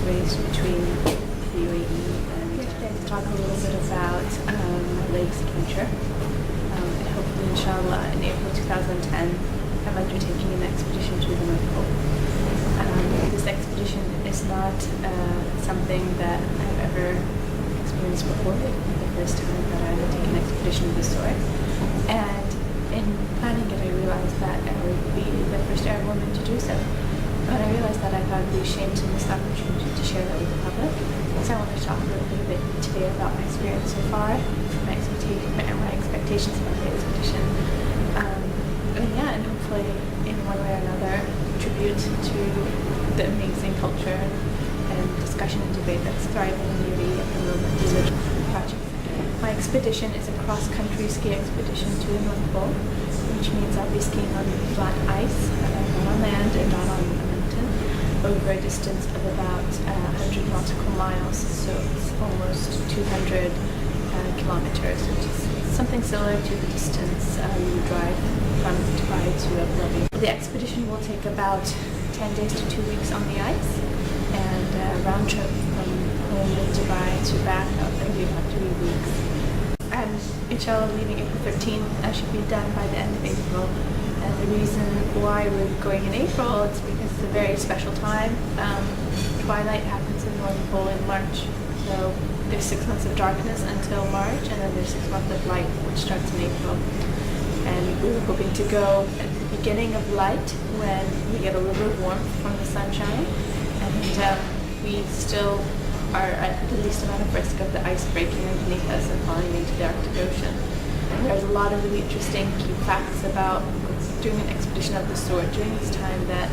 raised between the UAE and here today to talk a little bit about my latest adventure. And hopefully, inshallah, in April 2010, I'm undertaking an expedition to the North Pole. This expedition is not something that I've ever experienced before. It's the first time that I undertake an expedition of this sort. And in planning it, I realized that I would be the first Arab woman to do so. But I realized that I thought it would be a shame to miss the opportunity to share that with the public. So I want to talk a little bit today about my experience so far, my expectations about the expedition. And hopefully in one way or another contribute to the amazing culture and discussion and debate that's thriving in the UAE at the moment. My expedition is a cross-country ski expedition to the North Pole, which means I'll be skiing on flat ice, not on land and not on a mountain, over a distance of about 100 nautical miles, so it's almost 200 kilometers, which is something similar to the distance you would drive from Dubai to Abu Dhabi. The expedition will take about 10 days to 2 weeks on the ice, and a round trip from home in Dubai to back up and be about 3 weeks. I'm inshallah leaving April 13th. I should be done by the end of April. And the reason why we're going in April is because it's a very special time. Twilight happens in the North Pole in March. So there's 6 months of darkness until March, and then there's 6 months of light, which starts in April. And we were hoping to go at the beginning of light when we get a little bit of warmth from the sunshine. And we still are at the least amount of risk of the ice breaking underneath us and falling into the Arctic Ocean. And there's a lot of really interesting key facts about doing an expedition of this sort during this time that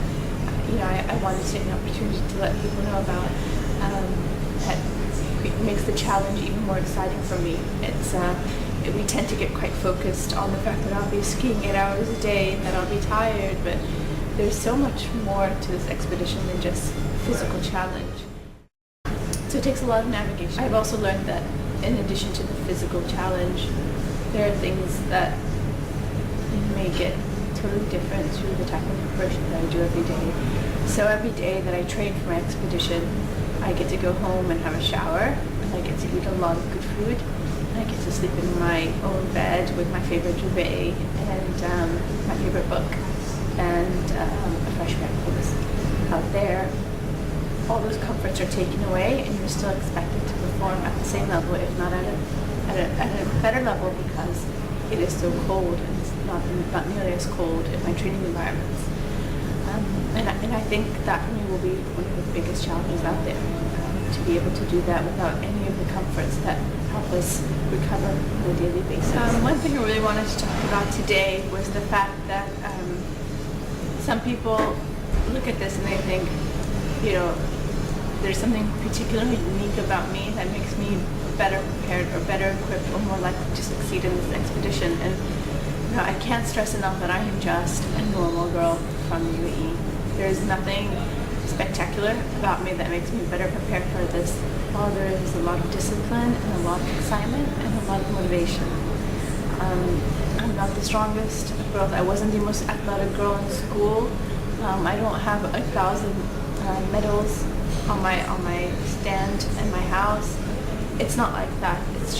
I wanted to take an opportunity to let people know about. That makes the challenge even more exciting for me. We tend to get quite focused on the fact that I'll be skiing 8 hours a day and that I'll be tired, but there's so much more to this expedition than just physical challenge. So it takes a lot of navigation. I've also learned that in addition to the physical challenge, there are things that may get totally different to the type of preparation that I do every day. So every day that I train for my expedition, I get to go home and have a shower, and I get to eat a lot of good food, and I get to sleep in my own bed with my favorite duvet and my favorite book and a fresh breakfast. Out there, all those comforts are taken away, and you're still expected to perform at the same level, if not at a better level, because it is so cold, and it's not nearly as cold in my training environments. And I think that for me will be one of the biggest challenges out there, to be able to do that without any of the comforts that help us recover on a daily basis. One thing I really wanted to talk about today was the fact that some people look at this and they think, there's something particularly unique about me that makes me better prepared or better equipped or more likely to succeed in this expedition. And I can't stress enough that I am just a normal girl from the UAE. There's nothing spectacular about me that makes me better prepared for this. While there is a lot of discipline and a lot of excitement and a lot of motivation. I'm not the strongest of girls. I wasn't the most athletic girl in school. I don't have 1,000 medals on my stand in my house. It's not like that. It's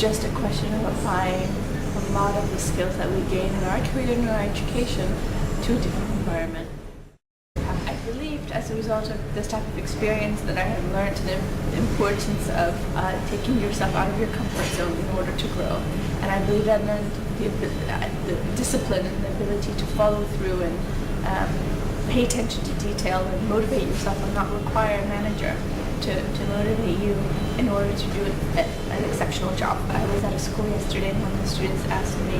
just a question of applying a lot of the skills that we gain in our career and our education to a different environment. I believed as a result of this type of experience that I had learned the importance of taking yourself out of your comfort zone in order to grow. And I believe I learned the discipline and the ability to follow through and pay attention to detail and motivate yourself and not require a manager to motivate you in order to do an exceptional job. I was at a school yesterday and one of the students asked me,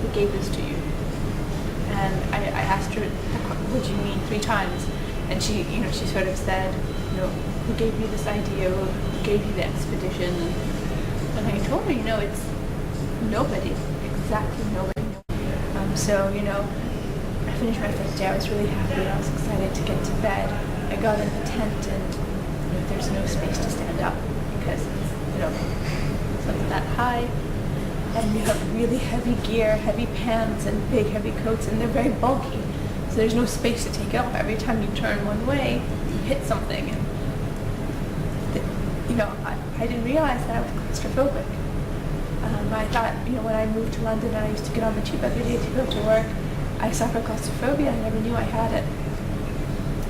who gave this to you? And I asked her, what do you mean, 3 times? And she sort of said, who gave you this idea? Who gave you the expedition? And I told her, it's nobody, exactly nobody. I finished my first day. I was really happy. I was excited to get to bed. I got in the tent and there's no space to stand up because it's not that high. And you have really heavy gear, heavy pants, and big heavy coats, and they're very bulky. So there's no space to take it off. Every time you turn one way, you hit something. And I didn't realize that I was claustrophobic. I thought, when I moved to London and I used to get on the tube every day to go to work, I suffered claustrophobia. I never knew I had it.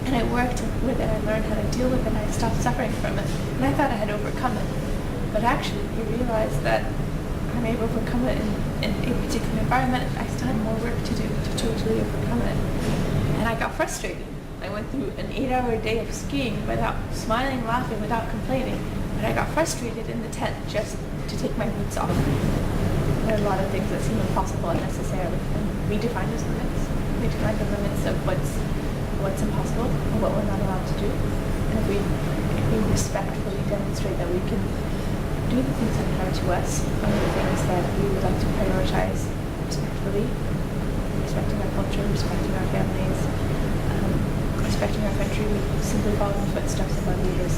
And I worked with it. I learned how to deal with it. And I stopped suffering from it. And I thought I had overcome it. But actually, you realize that I'm able to overcome it in a particular environment. I still have more work to do to totally overcome it. And I got frustrated. I went through an 8-hour day of skiing without smiling, laughing, without complaining. But I got frustrated in the tent just to take my boots off. There are a lot of things that seem impossible unnecessarily. And we define those limits. We define the limits of what's impossible and what we're not allowed to do. And if we respectfully demonstrate that we can do the things that matter to us and the things that we would like to prioritize respectfully, respecting our culture, respecting our families, respecting our country, we simply follow the footsteps of our leaders.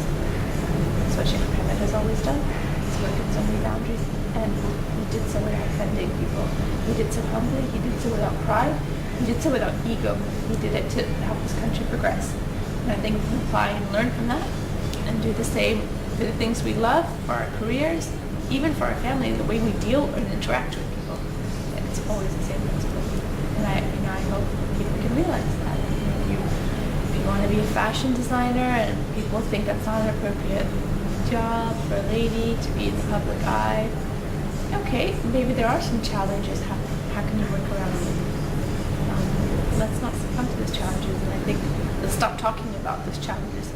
That's what Sheikh Mohammed has always done. He's broken so many boundaries, and he did so without offending people. He did so humbly, he did so without pride, he did so without ego. He did it to help his country progress. And I think we can apply and learn from that and do the same for the things we love, for our careers, even for our family, the way we deal and interact with people. And it's always the same principle. And I hope people can realize that. If you want to be a fashion designer and people think that's not an appropriate job for a lady to be in the public eye, okay, maybe there are some challenges. How can you work around them? Let's not succumb to those challenges, and I think let's stop talking about those challenges